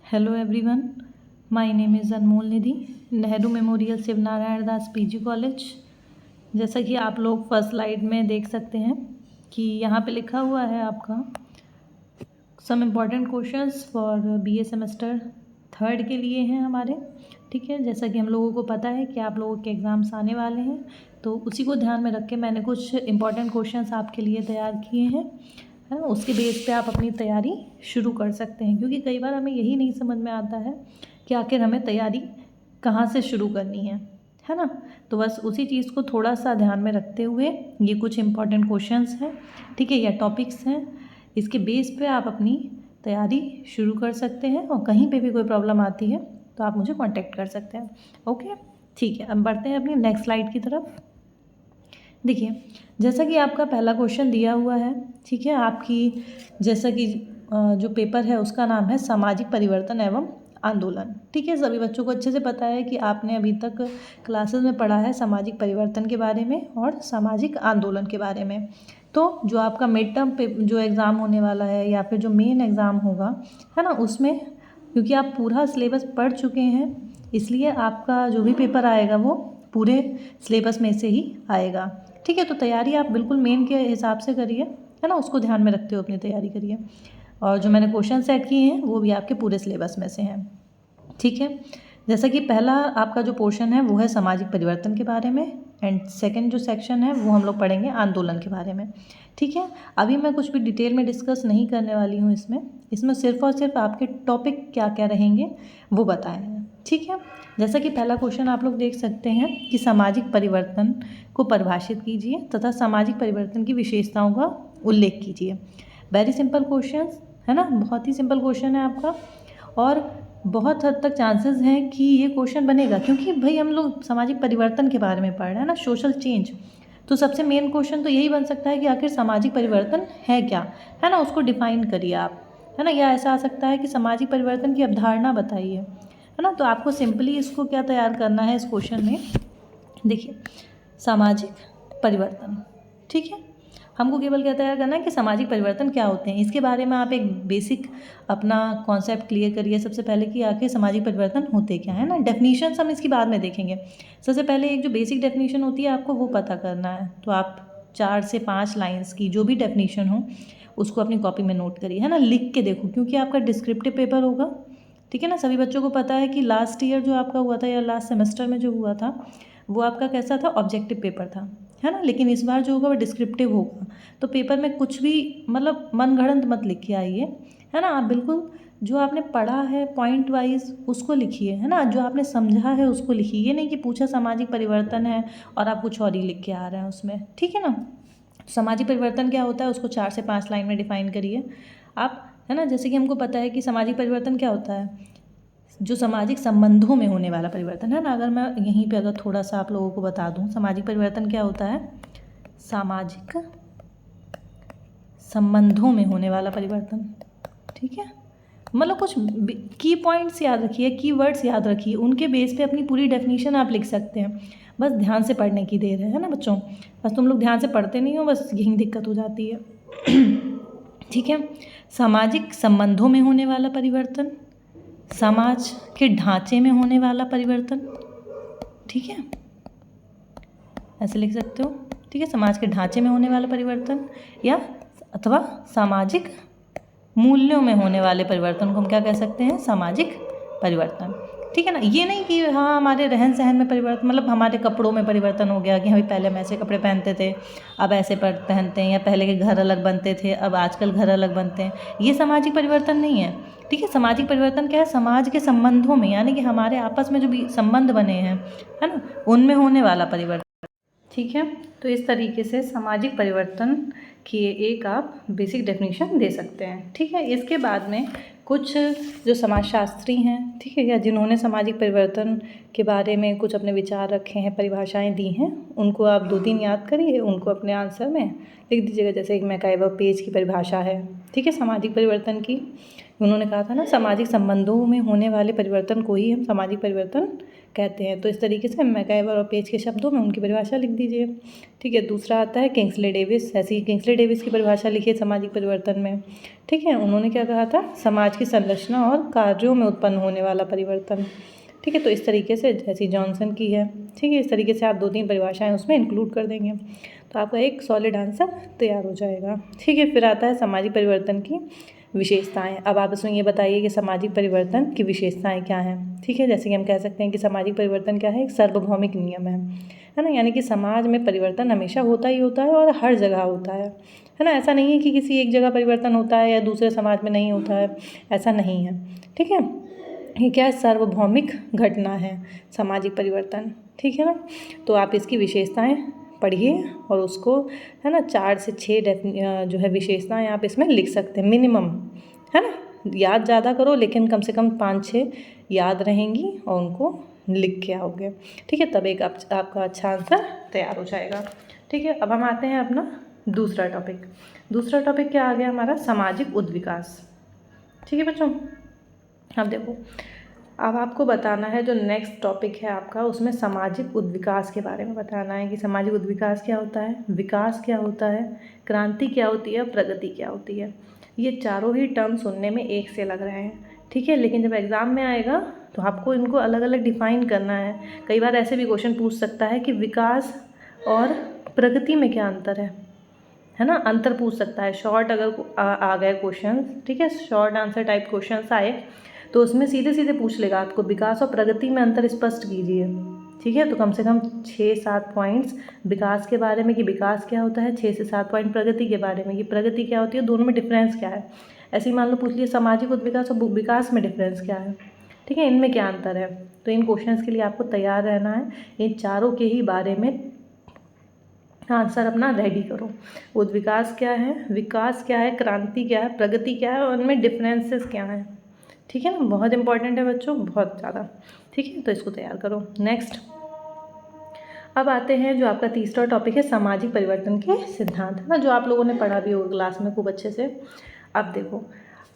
Hello everyone, my name is Anmol Nidhi, Nehru memorial Shiv Narayan Das PG college. जैसा कि आप लोग फर्स्ट स्लाइड में देख सकते हैं कि यहाँ पे लिखा हुआ है आपका some important questions for BA semester third के लिए हैं हमारे। ठीक है, जैसा कि हम लोगों को पता है कि आप लोगों के एग्ज़ाम्स आने वाले हैं, तो उसी को ध्यान में रख के मैंने कुछ इम्पॉर्टेंट क्वेश्चंस आपके लिए तैयार किए हैं, है ना। उसके बेस पे आप अपनी तैयारी शुरू कर सकते हैं, क्योंकि कई बार हमें यही नहीं समझ में आता है कि आखिर हमें तैयारी कहाँ से शुरू करनी है ना। तो बस उसी चीज़ को थोड़ा सा ध्यान में रखते हुए ये कुछ इम्पॉर्टेंट क्वेश्चंस हैं, ठीक है, या टॉपिक्स हैं, इसके बेस पे आप अपनी तैयारी शुरू कर सकते हैं। और कहीं पे भी कोई प्रॉब्लम आती है तो आप मुझे कांटेक्ट कर सकते हैं। ओके, ठीक है, अब बढ़ते हैं अपनी नेक्स्ट स्लाइड की तरफ। देखिए, जैसा कि आपका पहला क्वेश्चन दिया हुआ है, ठीक है, आपकी जैसा कि जो पेपर है उसका नाम है सामाजिक परिवर्तन एवं आंदोलन। ठीक है, सभी बच्चों को अच्छे से पता है कि आपने अभी तक क्लासेस में पढ़ा है सामाजिक परिवर्तन के बारे में और सामाजिक आंदोलन के बारे में। तो जो आपका मिड टर्म जो एग्ज़ाम होने वाला है या फिर जो मेन एग्ज़ाम होगा, है ना, उसमें क्योंकि आप पूरा सिलेबस पढ़ चुके हैं, इसलिए आपका जो भी पेपर आएगा वो पूरे सिलेबस में से ही आएगा। ठीक है, तो तैयारी आप बिल्कुल मेन के हिसाब से करिए, है ना, उसको ध्यान में रखते हुए अपनी तैयारी करिए। और जो मैंने क्वेश्चन सेट किए हैं वो भी आपके पूरे सिलेबस में से हैं। ठीक है, जैसा कि पहला आपका जो पोर्शन है वो है सामाजिक परिवर्तन के बारे में, एंड सेकंड जो सेक्शन है वो हम लोग पढ़ेंगे आंदोलन के बारे में। ठीक है, अभी मैं कुछ भी डिटेल में डिस्कस नहीं करने वाली हूँ इसमें सिर्फ और सिर्फ आपके टॉपिक क्या क्या रहेंगे वो बताए हैं। ठीक है, जैसा कि पहला क्वेश्चन आप लोग देख सकते हैं कि सामाजिक परिवर्तन को परिभाषित कीजिए तथा सामाजिक परिवर्तन की विशेषताओं का उल्लेख कीजिए। वेरी सिंपल क्वेश्चन है ना, बहुत ही सिंपल क्वेश्चन है आपका, और बहुत हद तक चांसेस हैं कि ये क्वेश्चन बनेगा, क्योंकि भाई हम लोग सामाजिक परिवर्तन के बारे में पढ़ रहे हैं ना, सोशल चेंज। तो सबसे मेन क्वेश्चन तो यही बन सकता है कि आखिर सामाजिक परिवर्तन है क्या, है ना, उसको डिफाइन करिए आप, है ना। या ऐसा आ सकता है कि सामाजिक परिवर्तन की अवधारणा बताइए, है ना। तो आपको सिंपली इसको क्या तैयार करना है इस क्वेश्चन में, देखिए, सामाजिक परिवर्तन, ठीक है, हमको केवल क्या तैयार करना है कि सामाजिक परिवर्तन क्या होते हैं, इसके बारे में आप एक बेसिक अपना कॉन्सेप्ट क्लियर करिए सबसे पहले कि आखिर सामाजिक परिवर्तन होते क्या है ना। डेफिनेशन हम इसकी बाद में देखेंगे, सबसे पहले एक जो बेसिक डेफिनेशन होती है आपको वो पता करना है। तो आप 4 से 5 लाइन्स की जो भी डेफिनेशन हो उसको अपनी कॉपी में नोट करिए, है ना, लिख के देखो, क्योंकि आपका डिस्क्रिप्टिव पेपर होगा। ठीक है ना, सभी बच्चों को पता है कि लास्ट ईयर जो आपका हुआ था या लास्ट सेमेस्टर में जो हुआ था वो आपका कैसा था, ऑब्जेक्टिव पेपर था, है ना। लेकिन इस बार जो होगा वो डिस्क्रिप्टिव होगा। तो पेपर में कुछ भी मतलब मनगढ़ंत मत लिख के आइए, है ना। आप बिल्कुल जो आपने पढ़ा है पॉइंट वाइज उसको लिखिए, है ना, जो आपने समझा है उसको लिखिए। ये नहीं कि पूछा सामाजिक परिवर्तन है और आप कुछ और ही लिख के आ रहे हैं उसमें। ठीक है ना, सामाजिक परिवर्तन क्या होता है उसको 4 से 5 लाइन में डिफाइन करिए आप, है ना। जैसे कि हमको पता है कि सामाजिक परिवर्तन क्या होता है, जो सामाजिक संबंधों में होने वाला परिवर्तन, है ना। अगर मैं यहीं पे अगर थोड़ा सा आप लोगों को बता दूं, सामाजिक परिवर्तन क्या होता है, सामाजिक संबंधों में होने वाला परिवर्तन। ठीक है, मतलब कुछ की पॉइंट्स याद रखिए, की वर्ड्स याद रखिए, उनके बेस पे अपनी पूरी डेफिनेशन आप लिख सकते हैं। बस ध्यान से पढ़ने की देर है ना बच्चों, बस तुम लोग ध्यान से पढ़ते नहीं हो, बस यही दिक्कत हो जाती है। ठीक है, सामाजिक संबंधों में होने वाला परिवर्तन, समाज के ढांचे में होने वाला परिवर्तन, ठीक है, ऐसे लिख सकते हो। ठीक है, समाज के ढांचे में होने वाला परिवर्तन या अथवा सामाजिक मूल्यों में होने वाले परिवर्तन को हम क्या कह सकते हैं, सामाजिक परिवर्तन। ठीक है ना, ये नहीं कि हाँ हमारे रहन सहन में परिवर्तन, मतलब हमारे कपड़ों में परिवर्तन हो गया कि हम पहले हम ऐसे कपड़े पहनते थे अब ऐसे पहनते हैं, या पहले के घर अलग बनते थे अब आजकल घर अलग बनते हैं, ये सामाजिक परिवर्तन नहीं है। ठीक है, सामाजिक परिवर्तन क्या है, समाज के संबंधों में, यानी कि हमारे आपस में जो भी संबंध बने हैं, है ना, उनमें होने वाला परिवर्तन। ठीक है, तो इस तरीके से सामाजिक परिवर्तन की एक आप बेसिक डेफिनेशन दे सकते हैं। ठीक है, इसके बाद में कुछ जो समाजशास्त्री हैं, ठीक है, या जिन्होंने सामाजिक परिवर्तन के बारे में कुछ अपने विचार रखे हैं, परिभाषाएं दी हैं, उनको आप 2-3 याद करिए, उनको अपने आंसर में लिख दीजिएगा। जैसे एक मैकाइवर पेज की परिभाषा है, ठीक है, सामाजिक परिवर्तन की, उन्होंने कहा था ना, सामाजिक संबंधों में होने वाले परिवर्तन को ही हम सामाजिक परिवर्तन कहते हैं। तो इस तरीके से मैकआइवर और पेज के शब्दों में उनकी परिभाषा लिख दीजिए। ठीक है, दूसरा आता है किंग्सले डेविस। ऐसी ही किंग्सले डेविस की परिभाषा लिखिए सामाजिक परिवर्तन में। ठीक है, उन्होंने क्या कहा था, समाज की संरचना और कार्यों में उत्पन्न होने वाला परिवर्तन। ठीक है, तो इस तरीके से जैसी जॉनसन की है। ठीक है, इस तरीके से आप 2-3 परिभाषाएं उसमें इंक्लूड कर देंगे तो आपका एक सॉलिड आंसर तैयार हो जाएगा। ठीक है, फिर आता है सामाजिक परिवर्तन की विशेषताएं। अब आप इसमें ये बताइए कि सामाजिक परिवर्तन की विशेषताएं क्या हैं। ठीक है, जैसे कि हम कह सकते हैं कि सामाजिक परिवर्तन क्या है, एक सार्वभौमिक नियम है ना, यानी कि समाज में परिवर्तन हमेशा होता ही होता है और हर जगह होता है ना। ऐसा नहीं है कि किसी एक जगह परिवर्तन होता है या दूसरे समाज में नहीं होता है, ऐसा नहीं है। ठीक है, ये क्या है, सार्वभौमिक घटना है सामाजिक परिवर्तन। ठीक है ना, तो आप इसकी विशेषताएं पढ़िए और उसको, है ना, 4 से 6 जो है विशेषताएं आप इसमें लिख सकते हैं मिनिमम, है ना। याद ज़्यादा करो लेकिन कम से कम 5-6 याद रहेंगी और उनको लिख के आओगे। ठीक है, तब एक आपका अच्छा आंसर तैयार हो जाएगा। ठीक है, अब हम आते हैं अपना दूसरा टॉपिक। दूसरा टॉपिक क्या आ गया हमारा, सामाजिक उद्विकास। ठीक है बच्चों, अब देखो, अब आपको बताना है जो नेक्स्ट टॉपिक है आपका, उसमें सामाजिक उद्विकास के बारे में बताना है कि सामाजिक उद्विकास क्या होता है, विकास क्या होता है, क्रांति क्या होती है, प्रगति क्या होती है। ये चारों ही टर्म सुनने में एक से लग रहे हैं। ठीक है, लेकिन जब एग्ज़ाम में आएगा तो आपको इनको अलग अलग डिफ़ाइन करना है। कई बार ऐसे भी क्वेश्चन पूछ सकता है कि विकास और प्रगति में क्या अंतर है ना, अंतर पूछ सकता है। शॉर्ट अगर आ गए क्वेश्चन, ठीक है, शॉर्ट आंसर टाइप क्वेश्चन आए तो उसमें सीधे सीधे पूछ लेगा आपको विकास और प्रगति में अंतर स्पष्ट कीजिए। ठीक है, तो कम से कम 6-7 पॉइंट्स विकास के बारे में कि विकास क्या होता है, 6 से 7 पॉइंट प्रगति के बारे में कि प्रगति क्या होती है, दोनों में डिफरेंस क्या है। ऐसे ही मान लो पूछ लिए सामाजिक उद्विकास और विकास में डिफरेंस क्या है। ठीक है, इनमें क्या अंतर है। तो इन क्वेश्चंस के लिए आपको तैयार रहना है, इन चारों के ही बारे में आंसर अपना रेडी करो। उद्विकास क्या है, विकास क्या है, क्रांति क्या है, प्रगति क्या है और उनमें डिफरेंसेस क्या हैं। ठीक है ना, बहुत इंपॉर्टेंट है बच्चों, बहुत ज़्यादा। ठीक है, तो इसको तैयार करो। नेक्स्ट अब आते हैं जो आपका तीसरा टॉपिक है, सामाजिक परिवर्तन के सिद्धांत, है ना, जो आप लोगों ने पढ़ा भी होगा क्लास में खूब अच्छे से। अब देखो,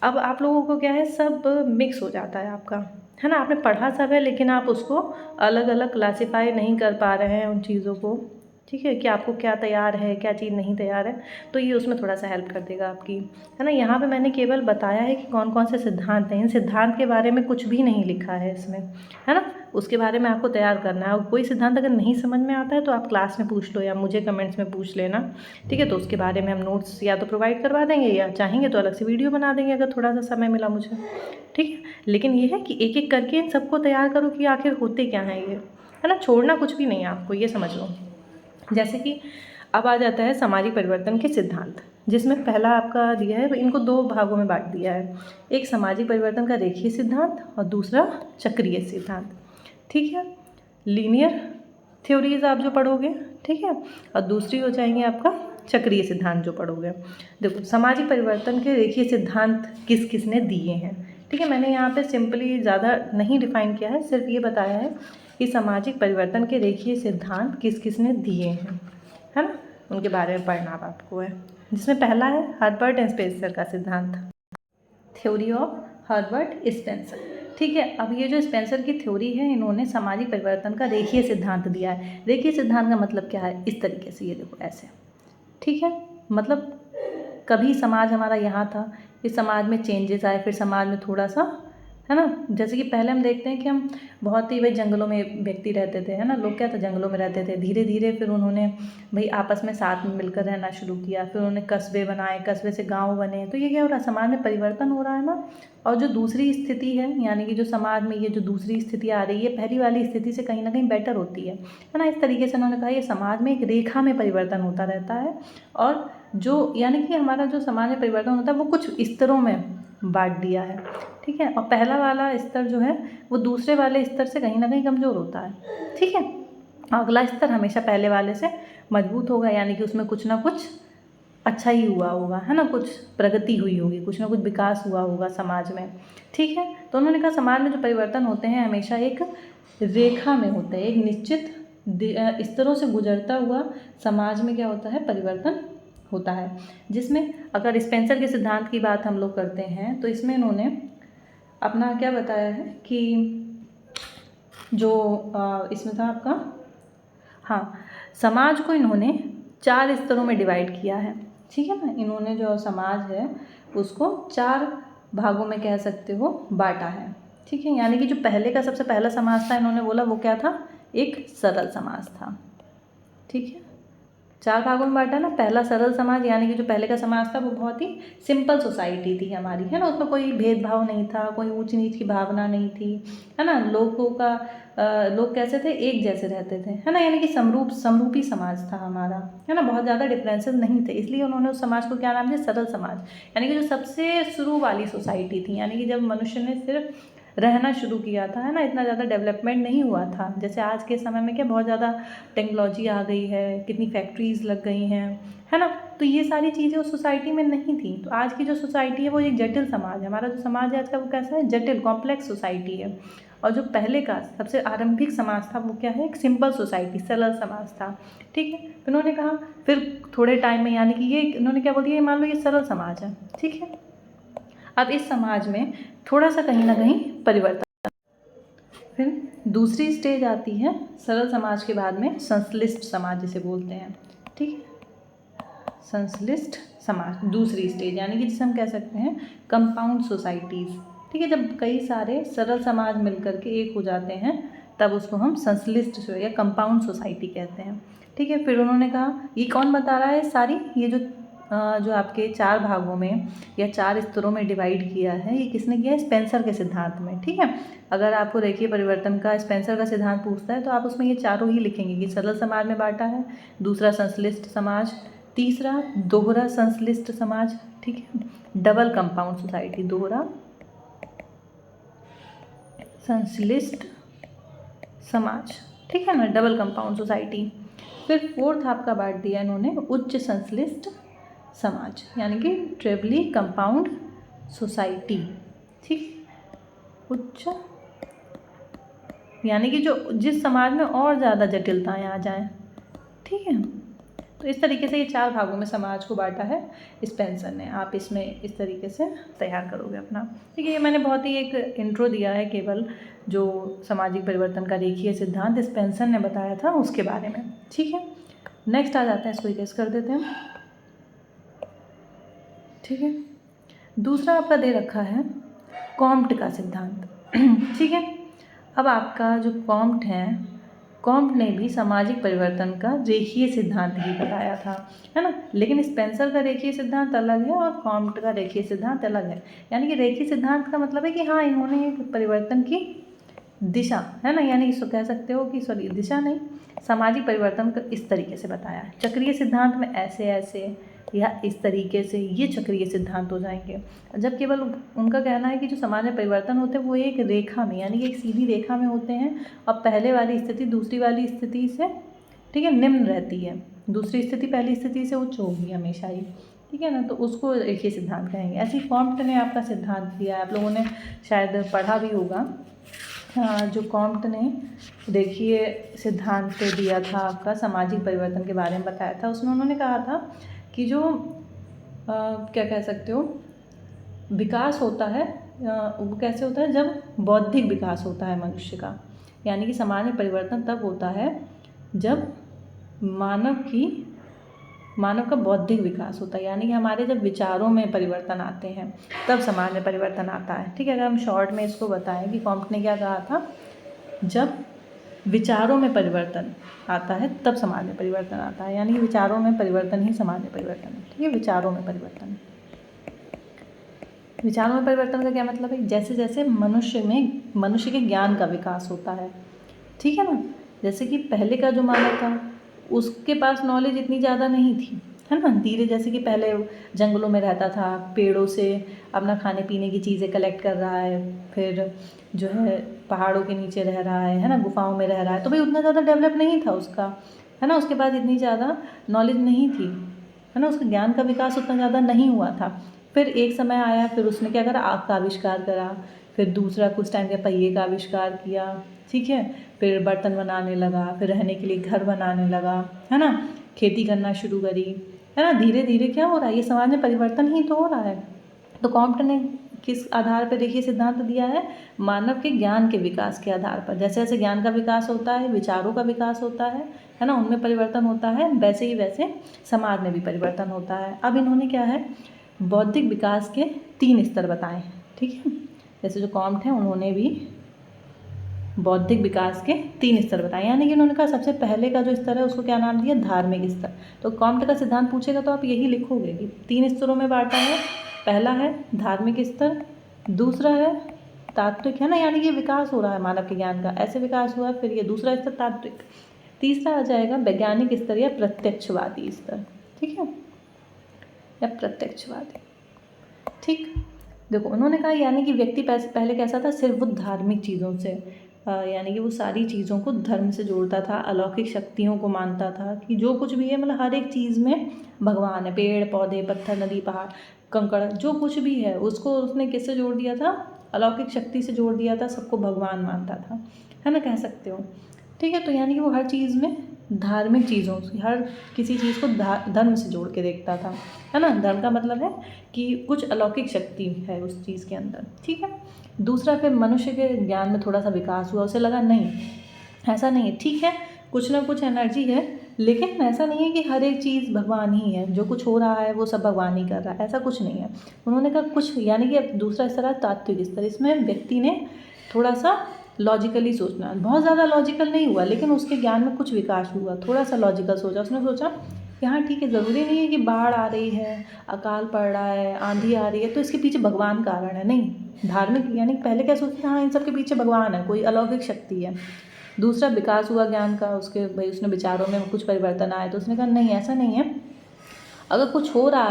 अब आप लोगों को क्या है, सब मिक्स हो जाता है आपका, है ना। आपने पढ़ा सब है लेकिन आप उसको अलग अलग क्लासीफाई नहीं कर पा रहे हैं उन चीज़ों को। ठीक है, कि आपको क्या तैयार है, क्या चीज़ नहीं तैयार है, तो ये उसमें थोड़ा सा हेल्प कर देगा आपकी, है ना। यहाँ पे मैंने केवल बताया है कि कौन कौन से सिद्धांत हैं, इन सिद्धांत के बारे में कुछ भी नहीं लिखा है इसमें, है ना। उसके बारे में आपको तैयार करना है और कोई सिद्धांत अगर नहीं समझ में आता है तो आप क्लास में पूछ लो या मुझे कमेंट्स में पूछ लेना। ठीक है, तो उसके बारे में हम नोट्स या तो प्रोवाइड करवा देंगे या चाहेंगे तो अलग से वीडियो बना देंगे अगर थोड़ा सा समय मिला मुझे। ठीक है, लेकिन ये है कि एक एक करके इन सबको तैयार करो कि आखिर होते क्या हैं ये, है ना। छोड़ना कुछ भी नहीं है आपको, ये समझ लो। जैसे कि अब आ जाता है सामाजिक परिवर्तन के सिद्धांत, जिसमें पहला आपका दिया है, इनको 2 भागों में बांट दिया है। एक सामाजिक परिवर्तन का रेखीय सिद्धांत और दूसरा चक्रीय सिद्धांत। ठीक है, लीनियर थ्योरीज आप जो पढ़ोगे, ठीक है, और दूसरी हो जाएंगे आपका चक्रीय सिद्धांत जो पढ़ोगे। देखो, सामाजिक परिवर्तन के रेखीय सिद्धांत किस किस ने दिए हैं। ठीक है, मैंने यहाँ पे सिंपली ज़्यादा नहीं डिफाइन किया है, सिर्फ ये बताया है कि सामाजिक परिवर्तन के रेखीय सिद्धांत किस किस ने दिए हैं, है ना, उनके बारे में पढ़ना आपको है। जिसमें पहला है हर्बर्ट एंड स्पेंसर का सिद्धांत, थ्योरी ऑफ हर्बर्ट स्पेंसर। ठीक है, अब ये जो स्पेंसर की थ्योरी है, इन्होंने सामाजिक परिवर्तन का रेखीय सिद्धांत दिया है। रेखीय सिद्धांत का मतलब क्या है, इस तरीके से, ये देखो ऐसे। ठीक है, मतलब कभी समाज हमारा यहाँ था, इस समाज में चेंजेस आए, फिर समाज में थोड़ा सा, है ना, जैसे कि पहले हम देखते हैं कि हम बहुत ही भाई जंगलों में व्यक्ति रहते थे, है ना, लोग क्या था जंगलों में रहते थे। धीरे धीरे फिर उन्होंने भाई आपस में साथ में मिलकर रहना शुरू किया, फिर उन्होंने कस्बे बनाए, कस्बे से गांव बने। तो ये क्या हो रहा है, समाज में परिवर्तन हो रहा है ना। और जो दूसरी स्थिति है, यानी कि जो समाज में ये जो दूसरी स्थिति आ रही है, पहली वाली स्थिति से कहीं ना कहीं बेटर होती है ना। इस तरीके से उन्होंने कहा ये समाज में एक रेखा में परिवर्तन होता रहता है, और जो यानी कि हमारा जो समाज में परिवर्तन होता है वो कुछ स्तरों में बांट दिया है। ठीक है, और पहला वाला स्तर जो है वो दूसरे वाले स्तर से कहीं ना कहीं कमज़ोर होता है। ठीक है, अगला स्तर हमेशा पहले वाले से मजबूत होगा, यानी कि उसमें कुछ ना कुछ अच्छा ही हुआ होगा, है ना, कुछ प्रगति हुई होगी, कुछ ना कुछ विकास हुआ होगा समाज में। ठीक है, तो उन्होंने कहा समाज में जो परिवर्तन होते हैं हमेशा एक रेखा में होते हैं, एक निश्चित स्तरों से गुजरता हुआ समाज में क्या होता है, परिवर्तन होता है, जिसमें अगर स्पेंसर के सिद्धांत की बात हम लोग करते हैं तो इसमें इन्होंने अपना क्या बताया है कि जो इसमें था आपका, हाँ, समाज को इन्होंने 4 स्तरों में डिवाइड किया है, ठीक है ना। इन्होंने जो समाज है उसको 4 भागों में कह सकते हो बांटा है, ठीक है। यानी कि जो पहले का सबसे पहला समाज था इन्होंने बोला वो क्या था, एक सरल समाज था, ठीक है। 4 भागों में बांटा ना। पहला सरल समाज, यानी कि जो पहले का समाज था वो बहुत ही सिंपल सोसाइटी थी हमारी, है ना। उसमें कोई भेदभाव नहीं था, कोई ऊंच नीच की भावना नहीं थी, है ना। लोगों का लोग कैसे थे, एक जैसे रहते थे, है ना। यानी कि समरूपी समाज था हमारा, है ना। बहुत ज़्यादा डिफरेंसेस नहीं थे, इसलिए उन्होंने उस समाज को क्या नाम दिया, सरल समाज। यानी कि जो सबसे शुरू वाली सोसाइटी थी, यानी कि जब मनुष्य ने सिर्फ रहना शुरू किया था, है ना, इतना ज़्यादा डेवलपमेंट नहीं हुआ था। जैसे आज के समय में क्या बहुत ज़्यादा टेक्नोलॉजी आ गई है, कितनी फैक्ट्रीज़ लग गई हैं, है ना। तो ये सारी चीज़ें उस सोसाइटी में नहीं थी। तो आज की जो सोसाइटी है वो एक जटिल समाज है। हमारा जो समाज है आज का वो कैसा है, जटिल कॉम्प्लेक्स सोसाइटी है। और जो पहले का सबसे आरंभिक समाज था वो क्या है, एक सिंपल सोसाइटी, सरल समाज था, ठीक है। तो उन्होंने कहा फिर थोड़े टाइम में, यानी कि ये इन्होंने क्या बोल दिया, मान लो ये सरल समाज है, ठीक है। अब इस समाज में थोड़ा सा कहीं ना कहीं परिवर्तन। फिर दूसरी स्टेज आती है सरल समाज के बाद में संश्लिष्ट समाज जिसे बोलते हैं, ठीक है। संश्लिष्ट समाज दूसरी स्टेज, यानी कि जिसे हम कह सकते हैं कंपाउंड सोसाइटीज़, ठीक है। जब कई सारे सरल समाज मिलकर के एक हो जाते हैं तब उसको हम संश्लिष्ट या कंपाउंड सोसाइटी कहते हैं, ठीक है। फिर उन्होंने कहा, ये कौन बता रहा है सारी, ये जो आपके 4 भागों में या 4 स्तरों में डिवाइड किया है, ये किसने किया है, स्पेंसर के सिद्धांत में, ठीक है। अगर आपको रेखीय परिवर्तन का स्पेंसर का सिद्धांत पूछता है तो आप उसमें ये चारों ही लिखेंगे कि सरल समाज में बांटा है, दूसरा संश्लिष्ट समाज, तीसरा दोहरा संश्लिष्ट समाज, ठीक है, डबल कंपाउंड सोसाइटी, दोहरा संश्लिष्ट समाज, ठीक है ना, डबल कंपाउंड सोसाइटी। फिर फोर्थ आपका बांट दिया इन्होंने उच्च संश्लिष्ट समाज, यानी कि ट्रिपली कंपाउंड सोसाइटी, ठीक, उच्च, यानी कि जो जिस समाज में और ज़्यादा जटिलताएं आ जाएं, ठीक है। तो इस तरीके से ये 4 भागों में समाज को बांटा है स्पेंसर ने। आप इसमें इस तरीके से तैयार करोगे अपना, ठीक है। ये मैंने बहुत ही एक इंट्रो दिया है केवल, जो सामाजिक परिवर्तन का रेखीय सिद्धांत स्पेंसर ने बताया था उसके बारे में, ठीक है। नेक्स्ट आ जाते हैं, इसको गेस कर देते हैं, ठीक है। दूसरा आपका दे रखा है कॉम्ट का सिद्धांत, ठीक है। अब आपका जो कॉम्ट है, कॉम्ट ने भी सामाजिक परिवर्तन का रेखीय सिद्धांत ही बताया था, है ना। लेकिन स्पेंसर का रेखीय सिद्धांत अलग है और कॉम्ट का रेखीय सिद्धांत अलग है। यानी कि रेखीय सिद्धांत का मतलब है कि हाँ, इन्होंने एक परिवर्तन की दिशा, है ना, यानी इसको कह सकते हो कि सॉरी दिशा नहीं, सामाजिक परिवर्तन को इस तरीके से बताया है। चक्रीय सिद्धांत में ऐसे ऐसे या इस तरीके से, ये चक्रीय सिद्धांत हो जाएंगे। जब केवल उनका कहना है कि जो समाज में परिवर्तन होते हैं वो एक रेखा में, यानी कि एक सीधी रेखा में होते हैं और पहले वाली स्थिति दूसरी वाली स्थिति से, ठीक है, निम्न रहती है, दूसरी स्थिति पहली स्थिति से उच्च होगी हमेशा ही, ठीक है ना। तो उसको रेखीय सिद्धांत कहेंगे। ऐसे ही कॉम्ट ने आपका सिद्धांत दिया है, आप लोगों ने शायद पढ़ा भी होगा। जो कॉम्ट ने रेखीय सिद्धांत दिया था आपका, सामाजिक परिवर्तन के बारे में बताया था, उसमें उन्होंने कहा था कि जो क्या कह सकते हो, विकास होता है वो कैसे होता है, जब बौद्धिक विकास होता है मनुष्य का। यानी कि समाज में परिवर्तन तब होता है जब मानव का बौद्धिक विकास होता है, यानी कि हमारे जब विचारों में परिवर्तन आते हैं तब समाज में परिवर्तन आता है, ठीक है। अगर हम शॉर्ट में इसको बताएं कि कॉम्ट ने क्या कहा था, जब विचारों में परिवर्तन आता है तब समाज में परिवर्तन आता है, यानी कि विचारों में परिवर्तन ही समाज में परिवर्तन है, ठीक है। विचारों में परिवर्तन, विचारों में परिवर्तन का क्या मतलब है, जैसे जैसे मनुष्य के ज्ञान का विकास होता है, ठीक है ना। जैसे कि पहले का जो मानव था उसके पास नॉलेज इतनी ज़्यादा नहीं थी, है ना। धीरे, जैसे कि पहले जंगलों में रहता था, पेड़ों से अपना खाने पीने की चीज़ें कलेक्ट कर रहा है, फिर जो है पहाड़ों के नीचे रह रहा है ना, गुफाओं में रह रहा है, तो भाई उतना ज़्यादा डेवलप नहीं था उसका, है ना। उसके पास इतनी ज़्यादा नॉलेज नहीं थी, है ना, उसके ज्ञान का विकास उतना ज़्यादा नहीं हुआ था। फिर एक समय आया, फिर उसने क्या करा, आग का आविष्कार करा, फिर दूसरा कुछ टाइम के पहिए का आविष्कार किया, ठीक है। फिर बर्तन बनाने लगा, फिर रहने के लिए घर बनाने लगा, है ना, खेती करना शुरू करी, है ना, धीरे धीरे क्या हो रहा है, ये समाज में परिवर्तन ही तो हो रहा है। तो कॉम्ट ने किस आधार पर देखिए सिद्धांत दिया है, मानव के ज्ञान के विकास के आधार पर। जैसे जैसे ज्ञान का विकास होता है, विचारों का विकास होता है ना, उनमें परिवर्तन होता है, वैसे ही वैसे समाज में भी परिवर्तन होता है। अब इन्होंने क्या है, बौद्धिक विकास के 3 स्तर बताए, ठीक है। जैसे जो कॉम्ट है उन्होंने भी बौद्धिक विकास के 3 स्तर बताए, यानी कि उन्होंने कहा सबसे पहले का जो स्तर है उसको क्या नाम दिया, धार्मिक स्तर। तो कॉम्ट का सिद्धांत पूछेगा तो आप यही लिखोगे कि 3 स्तरों में बांटा है। पहला है धार्मिक स्तर, दूसरा है तात्विक, है ना, यानी कि विकास हो रहा है मानव के ज्ञान का, ऐसे विकास हुआ है, फिर ये दूसरा स्तर तात्विक, तीसरा आ जाएगा वैज्ञानिक स्तर या प्रत्यक्षवादी स्तर, ठीक है, या प्रत्यक्षवादी, ठीक। देखो उन्होंने कहा यानी कि व्यक्ति पहले कैसा था, सिर्फ वो धार्मिक चीज़ों से यानी कि वो सारी चीज़ों को धर्म से जोड़ता था, अलौकिक शक्तियों को मानता था कि जो कुछ भी है, मतलब हर एक चीज़ में भगवान है, पेड़ पौधे पत्थर नदी पहाड़ कंकड़ जो कुछ भी है उसको उसने किससे जोड़ दिया था, अलौकिक शक्ति से जोड़ दिया था, सबको भगवान मानता था, है ना, कह सकते हो, ठीक है। तो यानी कि वो हर चीज़ में धार्मिक चीज़ों से, हर किसी चीज़ को धर्म से जोड़ के देखता था, है ना। धर्म का मतलब है कि कुछ अलौकिक शक्ति है उस चीज़ के अंदर, ठीक है। दूसरा, फिर मनुष्य के ज्ञान में थोड़ा सा विकास हुआ, उसे लगा नहीं ऐसा नहीं है, ठीक है, कुछ ना कुछ एनर्जी है, लेकिन ऐसा नहीं है कि हर एक चीज़ भगवान ही है, जो कुछ हो रहा है वो सब भगवान ही कर रहा है, ऐसा कुछ नहीं है। उन्होंने कहा कुछ, यानी कि अब दूसरा स्तर है तात्विक स्तर, इसमें व्यक्ति ने थोड़ा सा लॉजिकली सोचना, बहुत ज़्यादा लॉजिकल नहीं हुआ, लेकिन उसके ज्ञान में कुछ विकास हुआ, थोड़ा सा लॉजिकल सोचा, उसने सोचा कि हाँ ठीक है, ज़रूरी नहीं है कि बाढ़ आ रही है, अकाल पड़ रहा है, आंधी आ रही है तो इसके पीछे भगवान कारण है, नहीं। धार्मिक यानी पहले क्या सोचते हैं, हाँ इन सब के पीछे भगवान है, कोई अलौकिक शक्ति है। दूसरा, विकास हुआ ज्ञान का, उसके भाई उसने विचारों में कुछ परिवर्तन आए तो उसने कहा नहीं ऐसा नहीं है, अगर कुछ हो रहा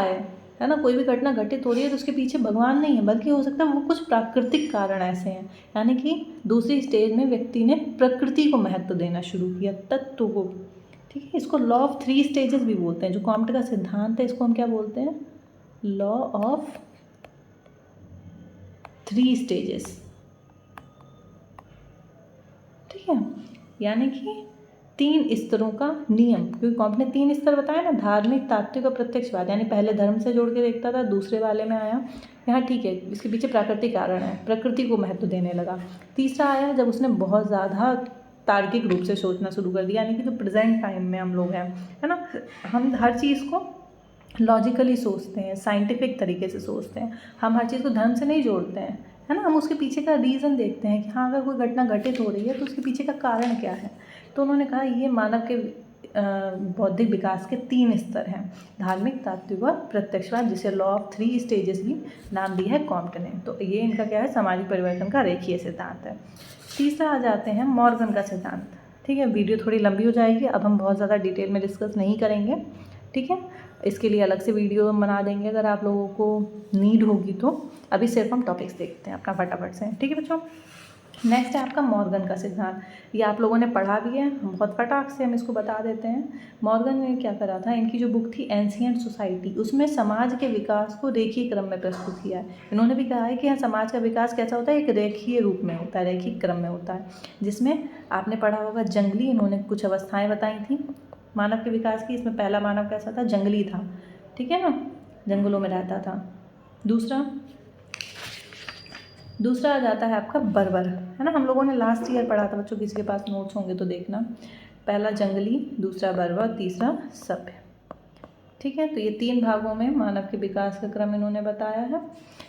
है ना, कोई भी घटना घटित हो रही है तो उसके पीछे भगवान नहीं है, बल्कि हो सकता है वो कुछ प्राकृतिक कारण ऐसे हैं। यानी कि दूसरी स्टेज में व्यक्ति ने प्रकृति को महत्व देना शुरू किया, तत्व को, ठीक है। इसको लॉ ऑफ 3 स्टेजेस भी बोलते हैं, जो कॉम्ट का सिद्धांत है इसको हम क्या बोलते हैं, लॉ ऑफ 3 स्टेजेस, ठीक है, यानी कि 3 स्तरों का नियम, क्योंकि कॉम्ट ने 3 स्तर बताया ना, धार्मिक तात्विक और प्रत्यक्षवाद, यानी पहले धर्म से जोड़ के देखता था, दूसरे वाले में आया यहाँ ठीक है इसके पीछे प्राकृतिक कारण है, प्रकृति को महत्व देने लगा। तीसरा आया जब उसने बहुत ज़्यादा तार्किक रूप से सोचना शुरू कर दिया, यानी कि जो प्रेजेंट टाइम में हम लोग हैं, है ना, हम हर चीज़ को लॉजिकली सोचते हैं, साइंटिफिक तरीके से सोचते हैं, हम हर चीज़ को धर्म से नहीं जोड़ते हैं, है ना, हम उसके पीछे का रीज़न देखते हैं कि हाँ अगर कोई घटना घटित हो रही है तो उसके पीछे का कारण क्या है। तो उन्होंने कहा ये मानव के बौद्धिक विकास के 3 स्तर हैं, धार्मिक तात्विक और प्रत्यक्षवाद, जिसे लॉ ऑफ 3 स्टेजेस भी नाम दिया है कॉम्ट ने। तो ये इनका क्या है, सामाजिक परिवर्तन का रेखीय सिद्धांत है। तीसरा आ जाते हैं मॉर्गन का सिद्धांत, ठीक है। वीडियो थोड़ी लंबी हो जाएगी, अब हम बहुत ज़्यादा डिटेल में डिस्कस नहीं करेंगे, ठीक है, इसके लिए अलग से वीडियो बना देंगे अगर आप लोगों को नीड होगी तो। अभी सिर्फ हम टॉपिक्स देखते हैं अपना फटाफट से, ठीक है बच्चों। नेक्स्ट है आपका मॉर्गन का सिद्धांत, ये आप लोगों ने पढ़ा भी है, बहुत फटाक से हम इसको बता देते हैं। मॉर्गन ने क्या करा था, इनकी जो बुक थी एंशिएंट सोसाइटी, उसमें समाज के विकास को रेखीय क्रम में प्रस्तुत किया है। इन्होंने भी कहा है कि हाँ समाज का विकास कैसा होता है, एक रेखीय रूप में होता है, रेखिक क्रम में होता है, जिसमें आपने पढ़ा होगा जंगली, इन्होंने कुछ अवस्थाएँ बताई थी मानव के विकास की। इसमें पहला मानव कैसा था, जंगली था, ठीक है ना, जंगलों में रहता था। दूसरा आ जाता है आपका बर्बर, है ना, हम लोगों ने लास्ट ईयर पढ़ा था बच्चों, किसी के पास नोट्स होंगे तो देखना। पहला जंगली, दूसरा बर्बर, तीसरा सभ्य, ठीक है। तो ये 3 भागों में मानव के विकास का क्रम इन्होंने बताया है,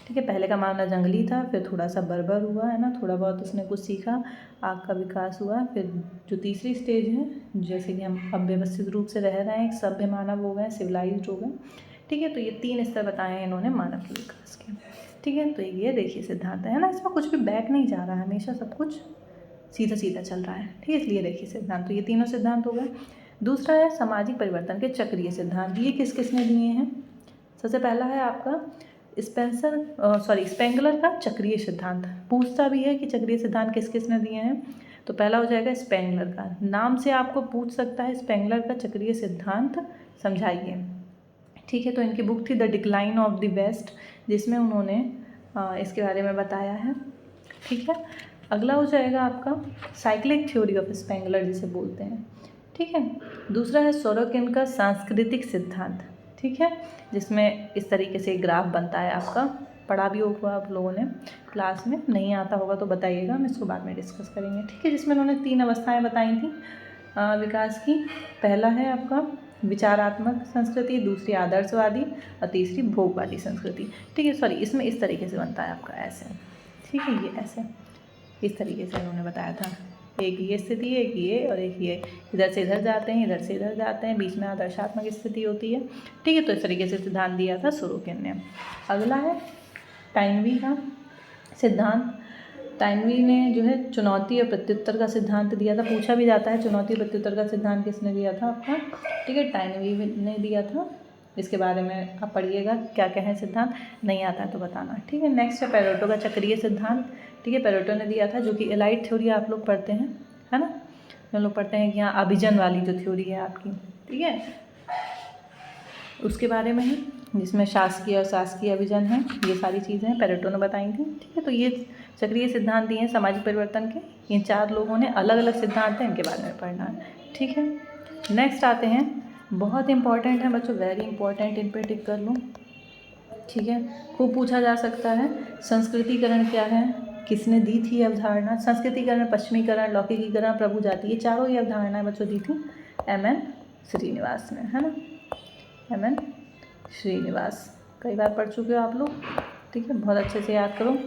ठीक है। पहले का मानव जंगली था, फिर थोड़ा सा बर्बर हुआ, है ना, थोड़ा बहुत उसने कुछ सीखा, आग का विकास हुआ, फिर जो तीसरी स्टेज है, जैसे कि हम अब व्यवस्थित रूप से रह रहे हैं, एक सभ्य मानव हो गए, सिविलाइज्ड हो गए, ठीक है। तो ये 3 स्तर बताए हैं इन्होंने मानव के विकास के, ठीक है। तो ये देखिए सिद्धांत है ना, इसमें कुछ भी बैक नहीं जा रहा है, हमेशा सब कुछ सीधा सीधा चल रहा है, ठीक है, इसलिए देखिए सिद्धांत। तो ये तीनों सिद्धांत हो गए। दूसरा है सामाजिक परिवर्तन के चक्रीय सिद्धांत, ये किस किसने दिए हैं। सबसे पहला है आपका स्पेंगलर का चक्रीय सिद्धांत, पूछता भी है कि चक्रीय सिद्धांत किस किसने दिए हैं। तो पहला हो जाएगा स्पेंगलर का, नाम से आपको पूछ सकता है स्पेंगलर का चक्रीय सिद्धांत समझाइए, ठीक है। तो इनकी बुक थी the decline of the West, जिसमें उन्होंने इसके बारे में बताया है, ठीक है। अगला हो जाएगा आपका साइक्लिक थ्योरी ऑफ स्पेंगलर जिसे बोलते हैं, ठीक है। दूसरा है सोरोकिन का सांस्कृतिक सिद्धांत, ठीक है, जिसमें इस तरीके से ग्राफ बनता है आपका। पढ़ा भी होगा आप लोगों ने क्लास में, नहीं आता होगा तो बताइएगा, हम इसको बाद में डिस्कस करेंगे। ठीक है, जिसमें उन्होंने 3 अवस्थाएं बताई थी विकास की। पहला है आपका विचारात्मक संस्कृति, दूसरी आदर्शवादी और तीसरी भोगवादी संस्कृति। ठीक है, सॉरी, इसमें इस तरीके से बनता है आपका ऐसे। ठीक है, ये ऐसे इस तरीके से उन्होंने बताया था। एक ये स्थिति है, एक ये, और एक ये। इधर से इधर जाते हैं, इधर से इधर जाते हैं, बीच में आदर्शात्मक स्थिति होती है। ठीक है, तो इस तरीके से सिद्धांत दिया था सोरोकिन ने। अगला है टाइनवी का सिद्धांत। टाइनवी ने जो है चुनौती और प्रत्युत्तर का सिद्धांत दिया था। पूछा भी जाता है चुनौती और प्रत्युत्तर का सिद्धांत किसने दिया था आपका। ठीक है, टाइनवी ने दिया था। इसके बारे में आप पढ़िएगा क्या क्या है सिद्धांत, नहीं आता है तो बताना। ठीक है, नेक्स्ट है पेरेटो का चक्रीय सिद्धांत। ठीक है, पेरेटो ने दिया था, जो कि एलाइट थ्योरी आप लोग पढ़ते हैं, है ना। हम लोग पढ़ते हैं कि यहाँ अभिजन वाली जो थ्योरी है आपकी, ठीक है, उसके बारे में है, जिसमें शासकीय और शासकीय अभिजन है। ये सारी चीज़ें पेरेटो ने बताई थी। ठीक है, तो ये चक्रीय सिद्धांत दिए हैं सामाजिक परिवर्तन के। ये 4 लोगों ने अलग अलग सिद्धांत हैं, इनके बारे में पढ़ना है। ठीक है, नेक्स्ट आते हैं, बहुत इंपॉर्टेंट है बच्चों, वेरी इंपॉर्टेंट, इन पर टिक कर लो। ठीक है, खूब पूछा जा सकता है। संस्कृतिकरण क्या है, किसने दी थी अवधारणा। संस्कृतिकरण, पश्चिमीकरण, लौकिकीकरण, प्रभु जाति, ये चारों ही अवधारणाएं बच्चों दी थी M.N. श्रीनिवास ने, है ना। M.N. श्रीनिवास, कई बार पढ़ चुके हो आप लोग। ठीक है, बहुत अच्छे से याद करो।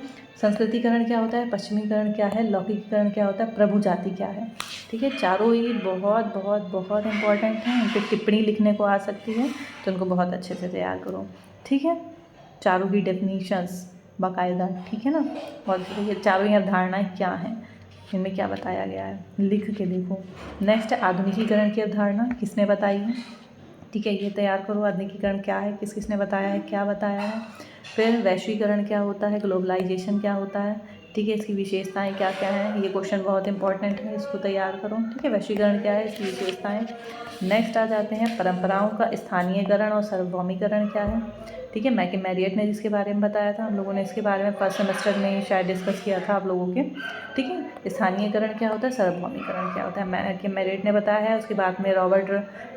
संस्कृतिकरण क्या होता है, पश्चिमीकरण क्या है, लौकिकीकरण क्या होता है, प्रभु जाति क्या है। ठीक है, चारों ही बहुत बहुत बहुत इंपॉर्टेंट हैं। उन पर टिप्पणी लिखने को आ सकती है, तो उनको बहुत अच्छे से तैयार करो। ठीक है, चारों ही डेफिनीशंस बाकायदा। ठीक है ना, बहुत ये चारों ही अवधारणाएं क्या हैं, इनमें क्या बताया गया है, लिख के देखो। नेक्स्ट है आधुनिकीकरण की अवधारणा, किसने बताई है। ठीक है, ये तैयार करो, आधुनिकीकरण क्या है, किस किसने बताया है, क्या बताया है। फिर वैश्वीकरण क्या होता है, ग्लोबलाइजेशन क्या होता है। ठीक है, इसकी विशेषताएं क्या क्या हैं, ये क्वेश्चन बहुत इंपॉर्टेंट है, इसको तैयार करो। ठीक है, वैश्वीकरण क्या है, इसकी विशेषताएं। नेक्स्ट आ जाते हैं परंपराओं का स्थानीयकरण और सार्वभौमिकरण क्या है। ठीक है, मैके मैरियट ने जिसके बारे में बताया था, हम लोगों ने इसके बारे में फर्स्ट सेमेस्टर में शायद डिस्कस किया था आप लोगों के। ठीक है, स्थानीयकरण क्या होता है, सार्वभौमिकरण क्या होता है, मैके मैरियट ने बताया है। उसके बाद में रॉबर्ट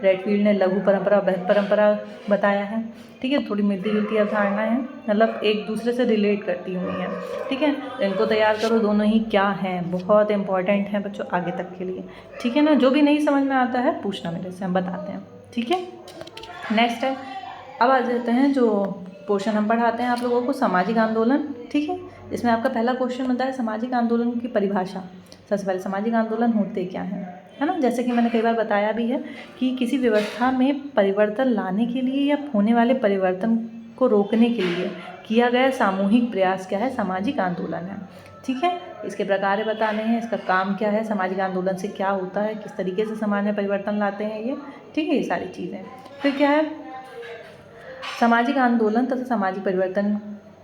रेडफील्ड ने लघु परंपरा, बृहत परंपरा बताया है। ठीक है, थोड़ी मिलती जुलती अवधारणाएं हैं, मतलब एक दूसरे से रिलेट करती हुई हैं। ठीक है, इनको तैयार करो, दोनों ही क्या हैं, बहुत इंपॉर्टेंट हैं बच्चों आगे तक के लिए। ठीक है ना, जो भी नहीं समझ में आता है पूछना मेरे से, हम बताते हैं। ठीक है, नेक्स्ट है, अब आ जाते हैं जो पोर्शन हम पढ़ाते हैं आप लोगों को, सामाजिक आंदोलन। ठीक है, इसमें आपका पहला क्वेश्चन बनता है सामाजिक आंदोलन की परिभाषा। सबसे पहले सामाजिक आंदोलन होते क्या हैं, है ना। जैसे कि मैंने कई बार बताया भी है कि किसी व्यवस्था में परिवर्तन लाने के लिए या होने वाले परिवर्तन को रोकने के लिए किया गया सामूहिक प्रयास क्या है, सामाजिक आंदोलन है। ठीक है, इसके प्रकार बताने हैं, इसका काम क्या है, सामाजिक आंदोलन से क्या होता है, किस तरीके से समाज में परिवर्तन लाते हैं ये। ठीक है, ये सारी चीज़ें। फिर क्या है, सामाजिक आंदोलन तथा सामाजिक परिवर्तन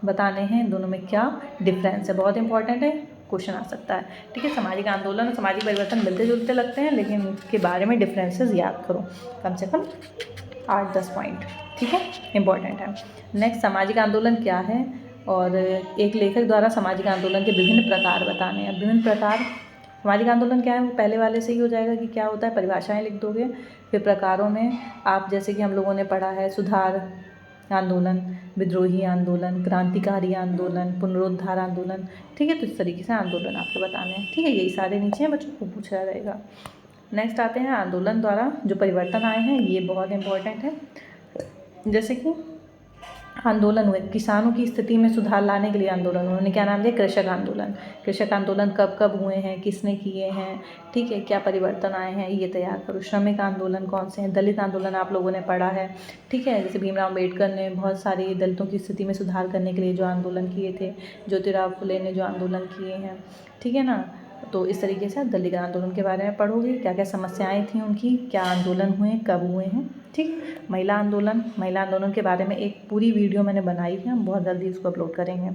बताने हैं, दोनों में क्या डिफरेंस है, बहुत इंपॉर्टेंट है, क्वेश्चन आ सकता है। ठीक है, सामाजिक आंदोलन और सामाजिक परिवर्तन मिलते जुलते लगते हैं, लेकिन इनके बारे में डिफरेंसेस याद करो, कम से कम 8-10 पॉइंट। ठीक है, इंपॉर्टेंट है। नेक्स्ट, सामाजिक आंदोलन क्या है, और एक लेखक द्वारा सामाजिक आंदोलन के विभिन्न प्रकार बताने हैं। विभिन्न प्रकार, सामाजिक आंदोलन क्या है, वो पहले वाले से ही हो जाएगा कि क्या होता है, परिभाषाएं लिख दोगे। फिर प्रकारों में आप जैसे कि हम लोगों ने पढ़ा है, सुधार आंदोलन, विद्रोही आंदोलन, क्रांतिकारी आंदोलन, पुनरुद्धार आंदोलन। ठीक है, तो इस तरीके से आंदोलन आपको बताने हैं। ठीक है, यही सारे नीचे हैं बच्चों को पूछा रहेगा। नेक्स्ट आते हैं आंदोलन द्वारा जो परिवर्तन आए हैं, ये बहुत इंपॉर्टेंट है। जैसे कि आंदोलन हुए किसानों की स्थिति में सुधार लाने के लिए आंदोलन, उन्होंने क्या नाम दिया, कृषक आंदोलन। कृषक आंदोलन कब कब हुए हैं, किसने किए हैं, ठीक है, क्या परिवर्तन आए हैं, ये तैयार करो। श्रमिक आंदोलन कौन से हैं, दलित आंदोलन आप लोगों ने पढ़ा है। ठीक है, जैसे भीमराव अम्बेडकर ने बहुत सारी दलितों की स्थिति में सुधार करने के लिए जो आंदोलन किए थे, ज्योतिराव फुले ने जो आंदोलन किए हैं। ठीक है ना, तो इस तरीके से दलित आंदोलन के बारे में पढ़ोगे, क्या क्या समस्याएं थी उनकी, क्या आंदोलन हुए, कब हुए हैं। ठीक, महिला आंदोलन के बारे में एक पूरी वीडियो मैंने बनाई है, हम बहुत जल्दी उसको अपलोड करेंगे।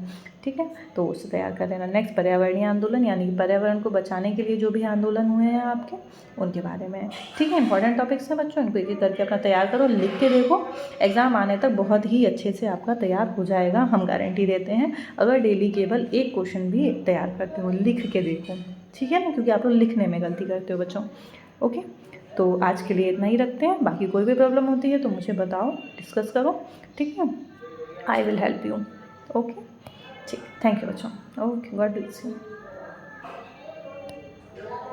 ठीक है, तो उससे तैयार कर लेना। नेक्स्ट, पर्यावरणीय आंदोलन, यानी कि पर्यावरण को बचाने के लिए जो भी आंदोलन हुए हैं आपके, उनके बारे में। ठीक है, इंपॉर्टेंट टॉपिक्स हैं बच्चों, इनको एक एक करके अपना तैयार करो, लिख के देखो, एग्ज़ाम आने तक बहुत ही अच्छे से आपका तैयार हो जाएगा, हम गारंटी देते हैं। अगर डेली केवल एक क्वेश्चन भी तैयार करते हो, लिख के देखो। ठीक है ना, क्योंकि आप लोग लिखने में गलती करते हो बच्चों। ओके, तो आज के लिए इतना ही रखते हैं, बाकी कोई भी प्रॉब्लम होती है तो मुझे बताओ, डिस्कस करो, ठीक है। I will help you. Okay, ठीक, थैंक यू बच्चों। Okay, God bless you.